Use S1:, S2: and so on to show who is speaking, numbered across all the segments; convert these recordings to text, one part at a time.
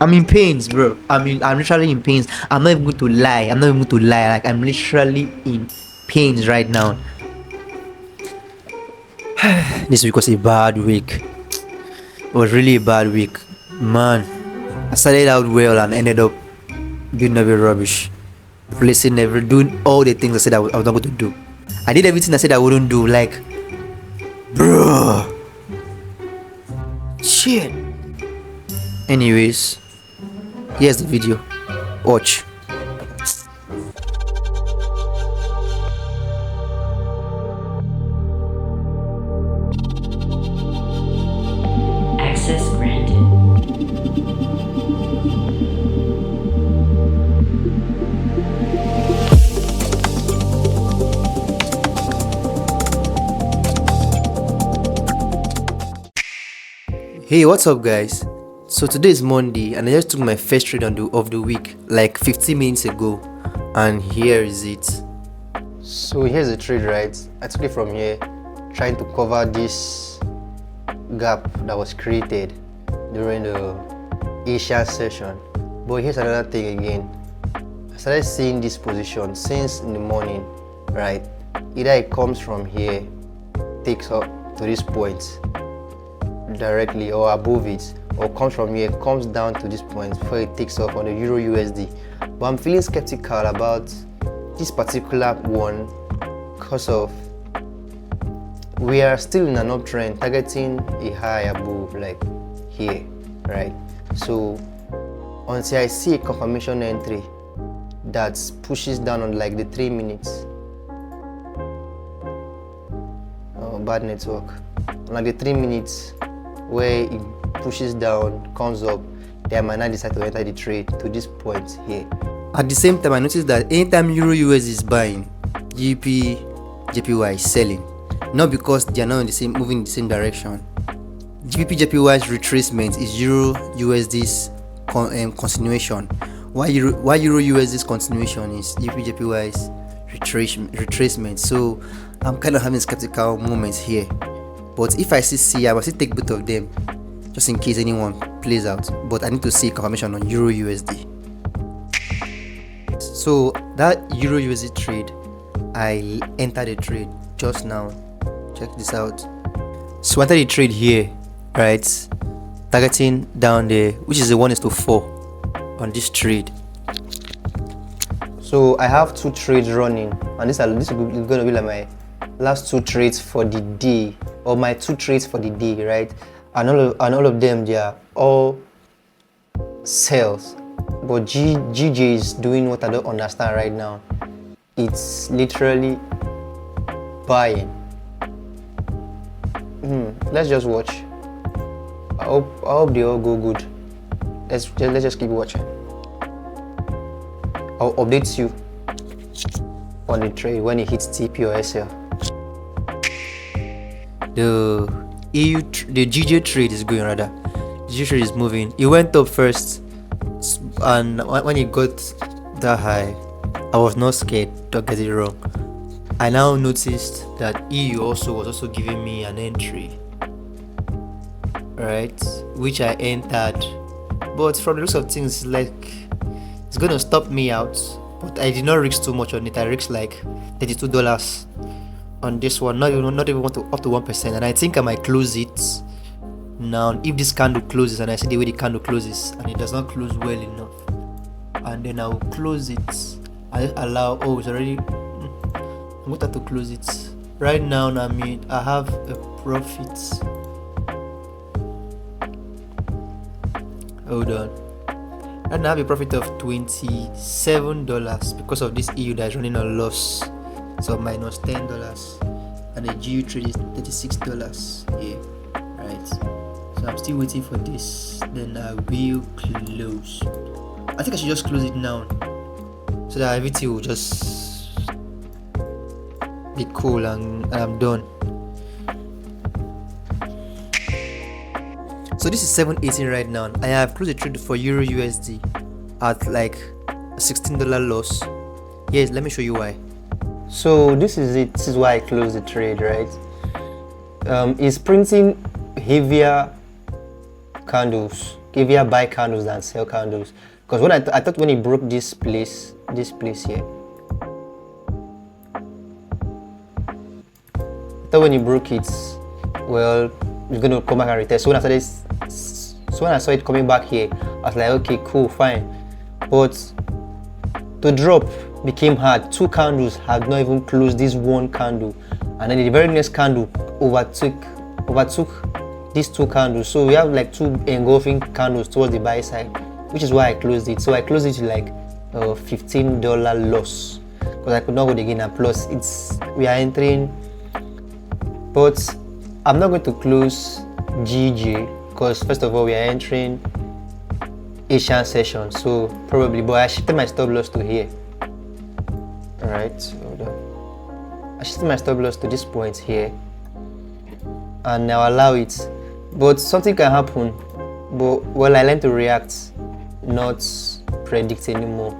S1: I'm in pains, bro. I'm literally in pains. I'm not even going to lie. Like, I'm literally in pains right now. This week was a bad week. It was really a bad week, man. I started out well and ended up doing every rubbish, doing all the things I said I was not going to do. I did everything I said I wouldn't do. Like, bro, shit. Anyways, here's the video. Watch.
S2: Access granted.
S1: Hey, what's up, guys? So today is Monday, and I just took my first trade of the week like 15 minutes ago, and here is it. So here's the trade, right? I took it from here, trying to cover this gap that was created during the Asian session. But here's another thing again. I started seeing this position since in the morning, right? Either it comes from here, takes up to this point directly or above it, or comes from here, comes down to this point before it takes off on the Euro USD. But I'm feeling skeptical about this particular one because of we are still in an uptrend targeting a high above, like here, right? So until I see a confirmation entry that pushes down on like the 3 minutes, oh, bad network, like the 3 minutes where it pushes down, comes up, then I might not decide to enter the trade to this point here. At the same time, I noticed that anytime Euro USD is buying, JPY is selling. Not because they are not moving in the same direction. JPY's retracement is Euro USD's continuation. Why Euro USD's continuation is JPY's retracement. So I'm kind of having skeptical moments here. But if I see I will still take both of them, just in case anyone plays out. But I need to see confirmation on Euro USD. So that Euro USD trade, I entered the trade just now. Check this out. So I entered the trade here, right? Targeting down there, which is a 1:4 on this trade. So I have 2 trades running, and this is going to be like my last 2 trades for the day, or my 2 trades for the day, right? And all of them, they are all sales. But GJ is doing what I don't understand right now. It's literally buying. Let's just watch. I hope they all go good. Let's just keep watching. I'll update you on the trade when it hits TP or SL. The GJ trade is going rather. The GJ trade is moving. It went up first, and when it got that high, I was not scared. Don't get it wrong. I now noticed that EU was also giving me an entry, right? Which I entered, but from the looks of things, like it's gonna stop me out. But I did not risk too much on it. I risked like $32 on this one, not even up to 1%, and I think I might close it now. If this candle closes and I see the way the candle closes and it does not close well enough, and then I'll close it. I allow. Oh, it's already. I'm going to close it right now. I mean, I have a profit. Hold on. And I have a profit of $27 because of this EU that is running on loss. So minus $10, and the GU trade is $36. Yeah, right. So I'm still waiting for this. Then I will close. I think I should just close it now, so that everything will just be cool and I'm done. So this is 718 right now. I have closed the trade for Euro USD at like a $16 loss. Yes, let me show you why. So this is it. This is why I closed the trade, right? It's printing heavier candles heavier buy candles than sell candles. Because when I thought when he broke this place here, I thought when he broke it, well, it's gonna come back and retest. So when I saw it coming back here, I was like, okay, cool, fine. But to drop became hard. 2 candles had not even closed this one candle, and then the very next candle overtook these 2 candles. So we have like 2 engulfing candles towards the buy side, which is why I closed it. So I closed it to like $15 loss because I could not hold again. And plus, we are entering, but I'm not going to close GG because first of all we are entering Asian session, so probably. But I shifted my stop loss to here. All right, hold on. I shifted my stop loss to this point here, and now allow it. But something can happen. But well, I learned to react, not predict anymore.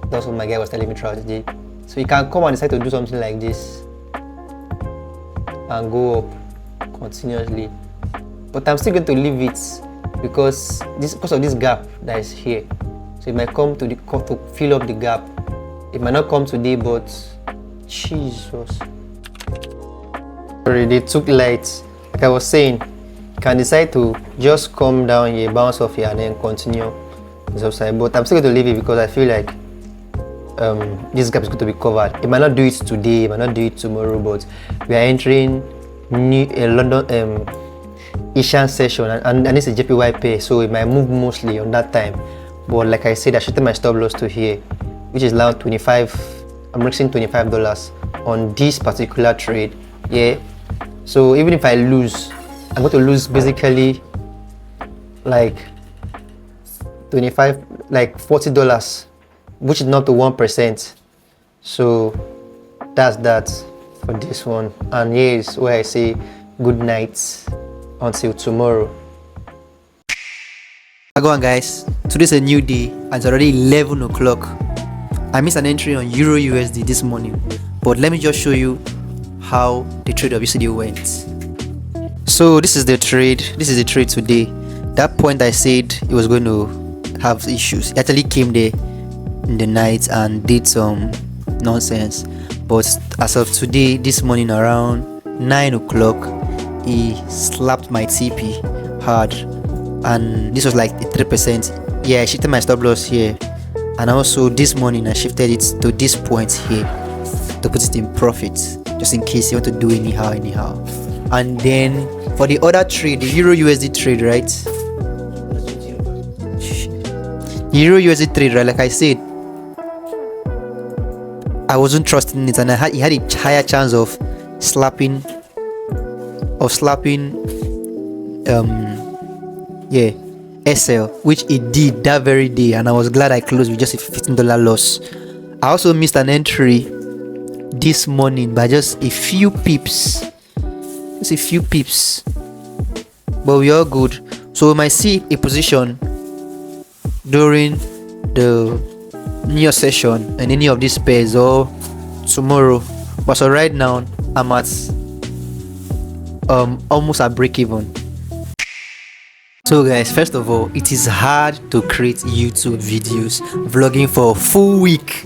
S1: That's what my guy was telling me throughout the day. So you can come and decide to do something like this and go up continuously. But I'm still going to leave it because of this gap that is here. So it might come to fill up the gap. It might not come today, but Jesus. Sorry, they took light. Like I was saying, you can decide to just come down here, bounce off here, and then continue this upside. But I'm still going to leave it because I feel like this gap is going to be covered. It might not do it today, it might not do it tomorrow, but we are entering London Asian session, and it's a JPY pair, so it might move mostly on that time. But like I said, I shifted my stop loss to here, which is now 25. I'm risking $25 on this particular trade. Yeah, so even if I lose, I'm going to lose basically like $40, which is not to 1%. So that's that for this one. And here is where I say good night until tomorrow. Go on guys, today's a new day and it's already 11 o'clock. I missed an entry on Euro USD this morning, but let me just show you how the trade of yesterday went. So this is the trade today. That point I said it was going to have issues, it actually came there in the night and did some nonsense. But as of today, this morning around 9 o'clock, he slapped my TP hard, and this was like 3%. Yeah, I shifted my stop loss here, and also this morning I shifted it to this point here to put it in profit, just in case you want to do anyhow. And then for the other trade, the Euro USD trade, right? Euro USD trade, right? Like I said, I wasn't trusting it, and he had a higher chance of slapping SL, which it did that very day, and I was glad I closed with just a $15 loss. I also missed an entry this morning by just a few pips, but we are good. So we might see a position during the new session in any of these pairs or tomorrow. But so right now I'm at almost at break even. So guys, first of all, it is hard to create YouTube videos vlogging for a full week.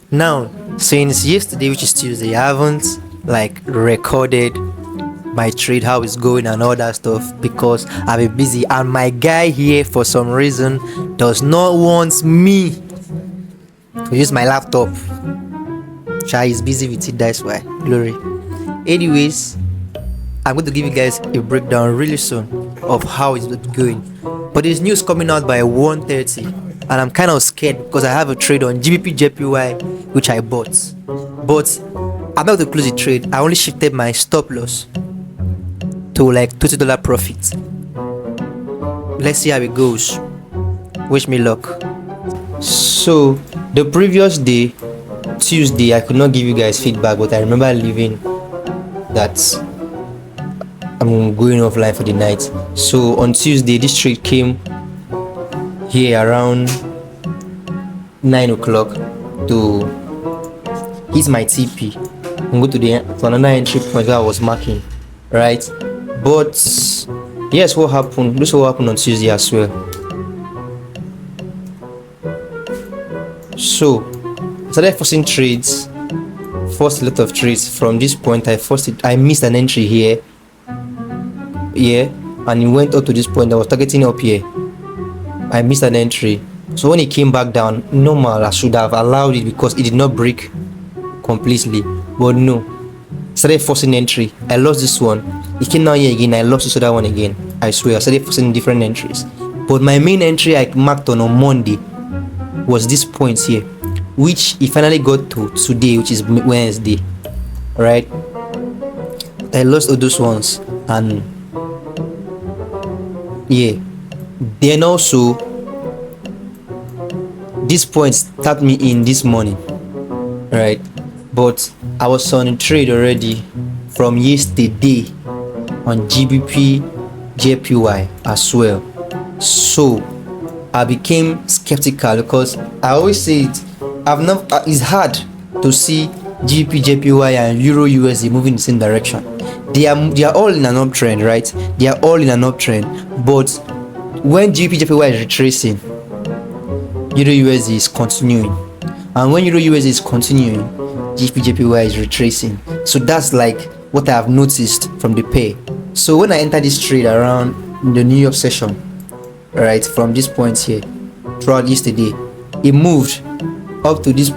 S1: Now, since yesterday, which is Tuesday, I haven't like recorded my trade, how it's going and all that stuff, because I've been busy, and my guy here for some reason does not want me to use my laptop. Chai is busy with it, that's why. Glory. Anyways, I'm going to give you guys a breakdown really soon of how it's going. But there's news coming out by 1:30, and I'm kind of scared because I have a trade on GBP JPY which I bought. But I'm not going to close the trade. I only shifted my stop loss to like $20 profit. Let's see how it goes. Wish me luck. So the previous day, Tuesday, I could not give you guys feedback, but I remember leaving that I'm going offline for the night. So on Tuesday, this trade came here around 9 o'clock to hit my TP and go to another entry point where I was marking, right? But Yes, what happened? This what happened on Tuesday as well. So I started forcing trades, forced a lot of trades. From this point, I missed an entry here, and it went up to this point. I was targeting up here. I missed an entry. So when it came back down, normal, I should have allowed it because it did not break completely. But no, started forcing entry. I lost this one. It came down here again. I lost this other one again. I swear, I started forcing different entries. But my main entry I marked on Monday was this point here, which it finally got to today, which is Wednesday. Right? I lost all those ones, and yeah. Then also, this point tapped me in this morning, right? But I was on a trade already from yesterday on GBP JPY as well. So I became skeptical because I always say it's hard to see GBP JPY and Euro USD moving in the same direction. They are all in an uptrend, right? They are all in an uptrend, but when GBP JPY is retracing, Euro USD is continuing, and when Euro USD is continuing, GBP JPY is retracing. So that's like what I have noticed from the pair. So when I entered this trade around the New York session, right, from this point here, throughout yesterday, it moved up to this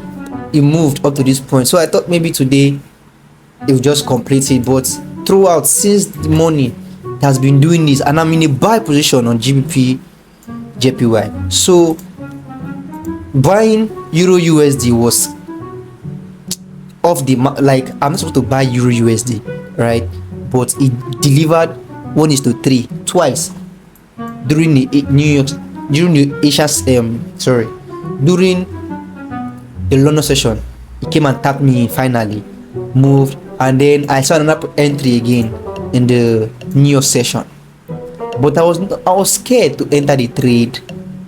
S1: point. So I thought maybe today it will just complete it, but throughout since the morning it has been doing this, and I'm in a buy position on GBP JPY. So buying Euro USD was off the like I'm not supposed to buy Euro USD, right? But it delivered 1:3 twice during the during the London session. It came and tapped me in, finally moved, and then I saw another entry again in the New York session. But I was scared to enter the trade.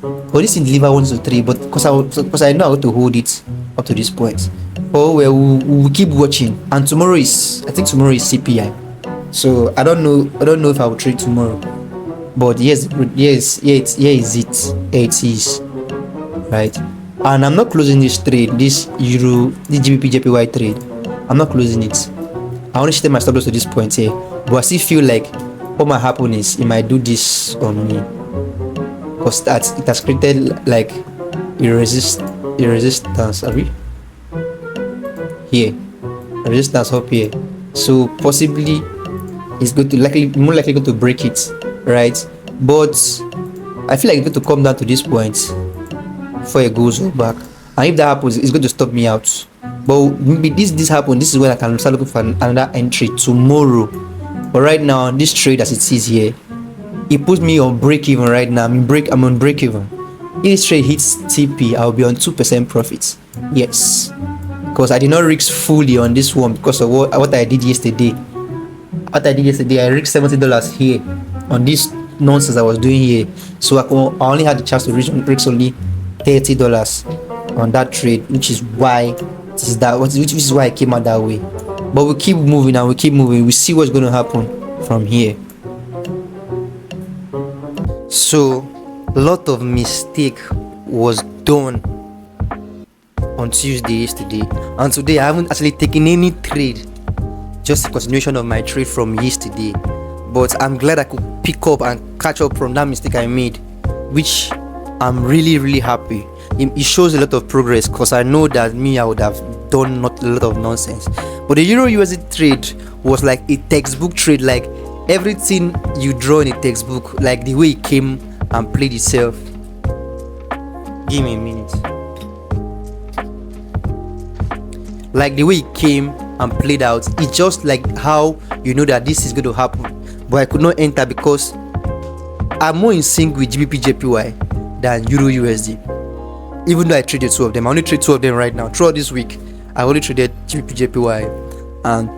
S1: But this thing deliver 1:3, but because I know how to hold it up to this point. Oh well, we'll keep watching. And tomorrow is CPI, so I don't know if I will trade tomorrow. But yes, it is right. And I'm not closing this trade, this GBP JPY trade. I'm not closing it. I only set my stop loss to this point here, but I still feel like what might happen is it might do this on me, because it has created like a resistance. Are we here? A resistance up here. So possibly it's more likely going to break it, right? But I feel like it's going to come down to this point before it goes back. And if that happens, it's going to stop me out. But maybe this happens. This is when I can start looking for another entry tomorrow. But right now, this trade as it is here, it puts me on break even right now. I'm on break even. If this trade hits TP, I'll be on 2% profits. Yes, because I did not risk fully on this one because of what I did yesterday. What I did yesterday, I risked $70 here on this nonsense I was doing here. So I only had the chance to risk only $30 on that trade, which is why I came out that way. But we keep moving and we keep moving. We see what's going to happen from here. So a lot of mistake was done on Tuesday yesterday, and today I haven't actually taken any trade, just a continuation of my trade from yesterday. But I'm glad I could pick up and catch up from that mistake I made, which I'm really happy. It shows a lot of progress, because I know that I would have done not a lot of nonsense. But the Euro USD trade was like a textbook trade, like everything you draw in a textbook, like the way it came and played itself. Give me a minute. Like the way it came and played out, it's just like how you know that this is going to happen. But I could not enter because I'm more in sync with GBP JPY than Euro USD. Even though I traded two of them, I only trade two of them right now. Throughout this week, I only traded GBP JPY and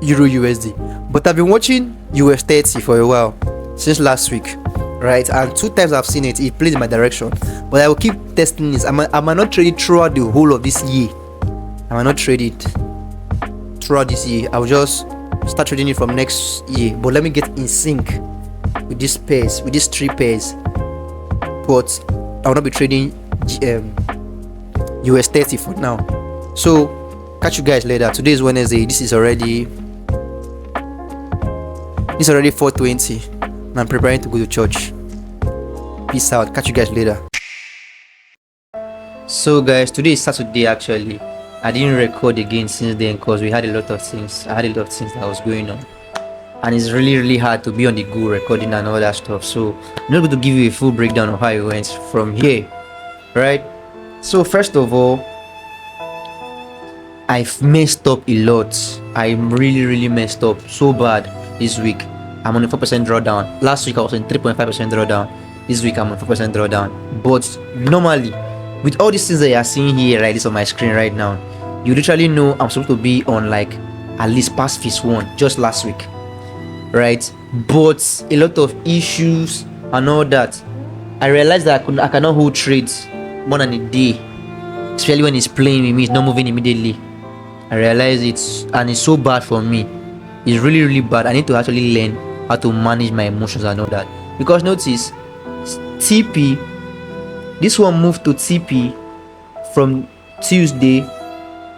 S1: Euro USD. But I've been watching US30 for a while, since last week, right? And 2 times I've seen it plays in my direction. But I will keep testing this. I might not trade it throughout the whole of this year. I might not trade it throughout this year. I will just start trading it from next year. But let me get in sync with these pairs, with these 3 pairs, but I will not be trading US 30 for now. So catch you guys later. Today is Wednesday. This is already 4:20. I'm preparing to go to church. Peace out. Catch you guys later. So guys, today is Saturday. Actually, I didn't record again since then because we had a lot of things. I had a lot of things that was going on, and it's really hard to be on the go recording and all that stuff. So I'm not going to give you a full breakdown of how it went from here, right? So first of all, I've messed up a lot. I'm really messed up so bad this week. I'm on a 4% drawdown. Last week I was on 3.5% drawdown. This week I'm on 4% drawdown. But normally, with all these things that you are seeing here, right, this on my screen right now, you literally know I'm supposed to be on like at least past phase 1 just last week, right? But a lot of issues and all that, I realized that I cannot hold trades more than a day, especially when it's playing with me, it's not moving immediately. I realize it's so bad for me. It's really bad. I need to actually learn how to manage my emotions and all that, because notice TP, this one moved to TP from Tuesday,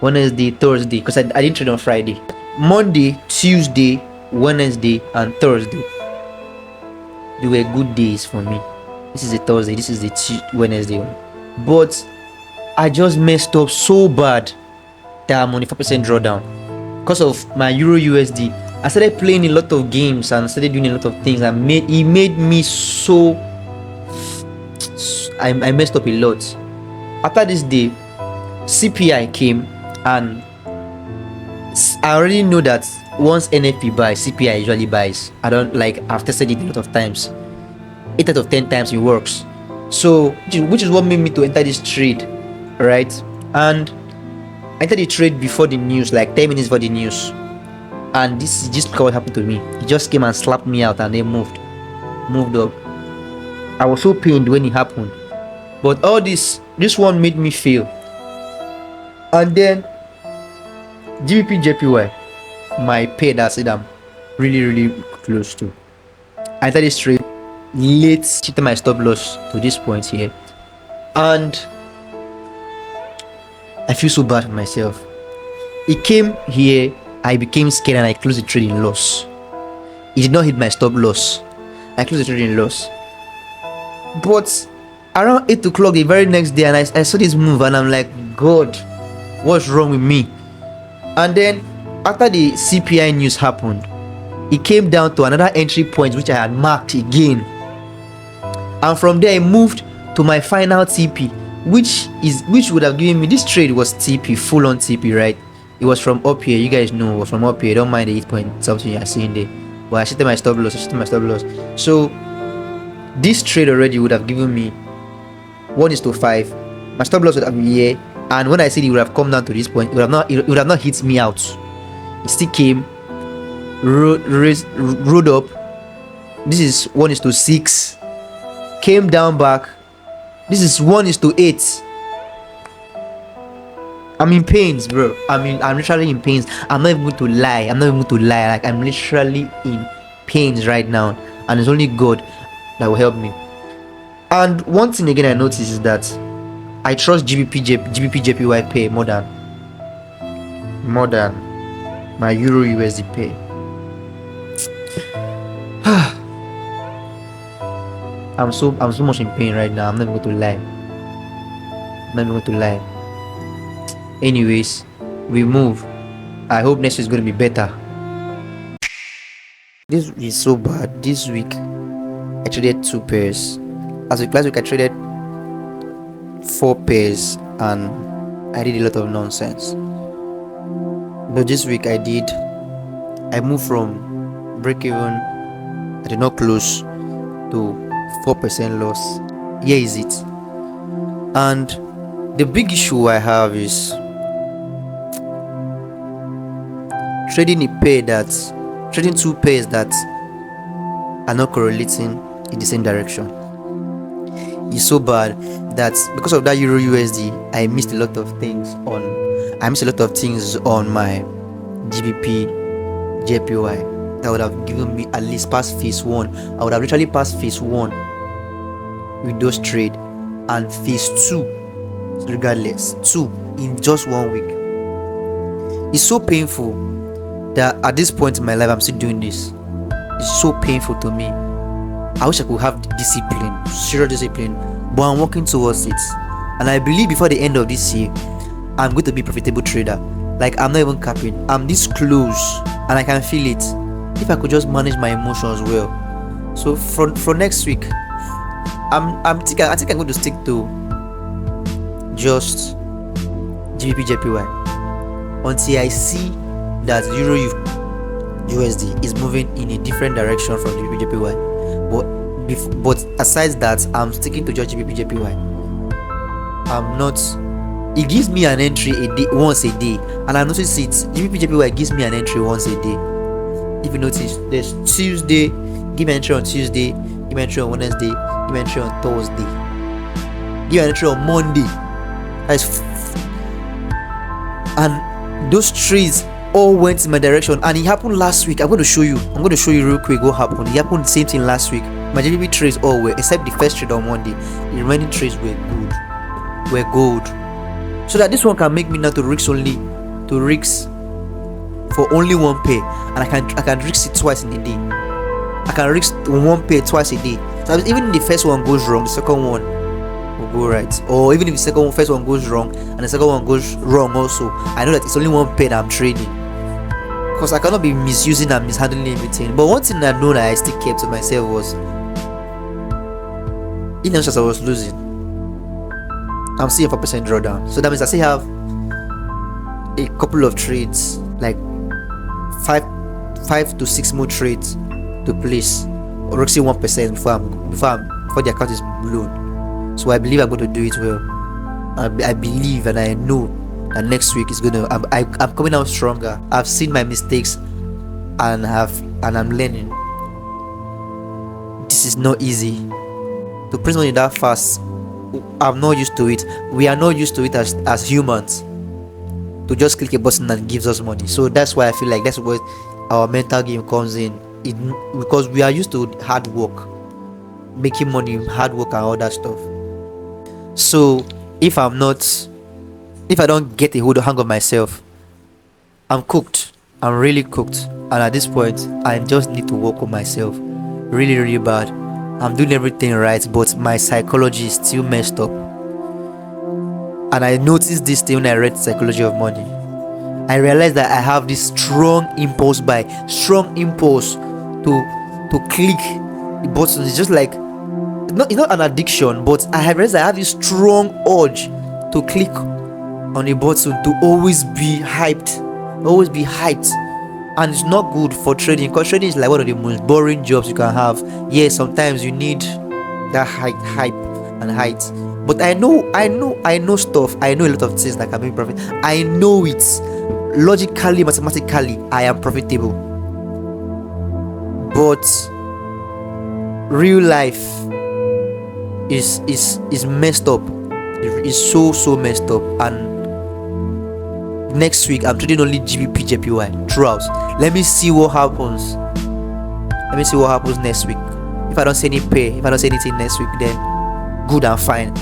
S1: Wednesday, Thursday, because I didn't trade on Friday. Monday, Tuesday, Wednesday, and Thursday, they were good days for me. This is a Thursday, this is the Wednesday one. But I just messed up so bad that I'm on a 4% drawdown because of my Euro USD. I started playing a lot of games and started doing a lot of things, and it made me so I messed up a lot. After this day, CPI came, and I already know that once NFP buys, CPI usually buys. I've tested it a lot of times. 8 out of 10 times it works. So which is what made me to enter this trade, right? And I entered the trade before the news, like 10 minutes before the news, and this is just what happened to me. He just came and slapped me out and then moved up. I was so pained when it happened, but all this one made me fail. And then GBP JPY, my pay that I said I'm really close to. I entered this trade late, cheated my stop loss to this point here, and I feel so bad for myself. It came here, I became scared, and I closed the trade in loss. It did not hit my stop loss. I closed the trade in loss. But around 8 o'clock the very next day, and I saw this move, and I'm like, God, what's wrong with me? And then after the CPI news happened, it came down to another entry point which I had marked again, and from there I moved to my final TP, which would have given me, this trade was TP, full on TP, right? It was from up here. You guys know it was from up here. Don't mind the 8 point something you are seeing there, but I shifted my stop loss. So this trade already would have given me 1:5. My stop loss would have been here, and when I said it would have come down to this point, it would have not hit me out. It still came, rode up. This is 1:6. Came down back. This is 1:8. I'm in pains, bro. I'm literally in pains. I'm not even going to lie. Like, I'm literally in pains right now, and it's only God that will help me. And one thing again I noticed is that I trust GBP JPY pay more than my Euro USD pay. I'm so much in pain right now. I'm not even going to lie. Anyways, we move. I hope next week is going to be better. This is so bad. This week I traded 2 pairs. Last week I traded 4 pairs, and I did a lot of nonsense. But this week I moved from break even, I did not close, to 4% loss. Here is it. And the big issue I have is trading 2 pairs that are not correlating in the same direction. It's so bad that because of that Euro USD, I missed a lot of things on my GBP JPY that would have given me at least past phase 1. I would have literally passed phase 1 with those trade, and phase 2 regardless 2 in just 1 week. It's so painful that at this point in my life I'm still doing this. It's so painful to me. I wish I could have discipline, serious discipline, but I'm working towards it. And I believe before the end of this year, I'm going to be a profitable trader. Like, I'm not even capping. I'm this close, and I can feel it. If I could just manage my emotions well. So for next week, I think I'm going to stick to just GBP/JPY until I see that Euro USD is moving in a different direction from GBP/JPY. But aside that, I'm sticking to just GBP/JPY. I'm not. It gives me an entry once a day, and I notice it. GBP/JPY gives me an entry once a day. If you notice, there's Tuesday, give me an entry on Tuesday, give me an entry on Wednesday, give me an entry on Thursday, give me an entry on Monday. And those trades all went in my direction, and it happened last week. I'm going to show you real quick what happened. It happened the same thing last week. My GBP trades all were, except the first trade on Monday. The remaining trades were good. So that this one can make me now to risk for only 1 pair, and I can risk it twice in a day. I can risk 1 pair twice a day. So even if the first one goes wrong, the second one will go right. Or even if the first one goes wrong and the second one goes wrong also, I know that it's only 1 pair that I'm trading, because I cannot be misusing and mishandling everything. But one thing I know that I still kept to myself was, in as I was losing, I'm seeing 4% drawdown. So that means I still have a couple of trades, like 5 to 6 more trades to place, or actually 1% before the account is blown. So I believe I'm going to do it well. I believe and I know that next week is gonna. I'm coming out stronger. I've seen my mistakes, and I'm learning. This is not easy to print money that fast. I'm not used to it. We are not used to it as humans, to just click a button and gives us money. So that's why I feel like that's where our mental game comes in. Because we are used to hard work, making money, hard work and all that stuff. So if I don't get a hang of myself, I'm cooked. I'm really cooked. And at this point, I just need to work on myself really, really bad. I'm doing everything right, but my psychology is still messed up. And I noticed this thing when I read Psychology of Money. I realized that I have this strong impulse to click the button. It's just like, it's not an addiction, but I have realized I have this strong urge to click on a button, to always be hyped, and it's not good for trading, because trading is like one of the most boring jobs you can have. Yes, sometimes you need that hype and height, but I know stuff. I know a lot of things that can make profit. I know it logically, mathematically. I am profitable, but real life is messed up. It's so messed up. And next week I'm trading only GBP/JPY throughout. Let me see what happens next week. If I don't see any pay, if I don't see anything next week, then good and fine.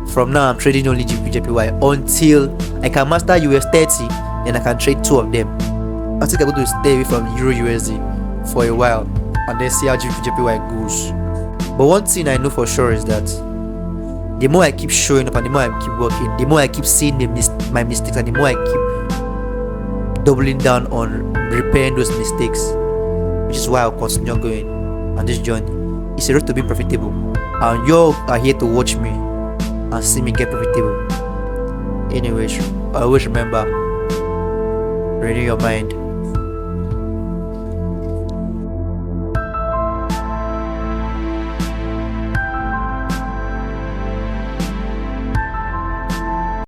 S1: From now I'm trading only GBP/JPY until I can master US30, then I can trade 2 of them. I think I'm going to stay away from Euro USD for a while and then see how GBP/JPY goes. But one thing I know for sure is that the more I keep showing up and the more I keep working, the more I keep seeing my mistakes, and the more I keep doubling down on repairing those mistakes, which is why I'll continue going on this journey. It's a road to be profitable, and you are here to watch me and see me get profitable. Anyways, always remember, renew your mind.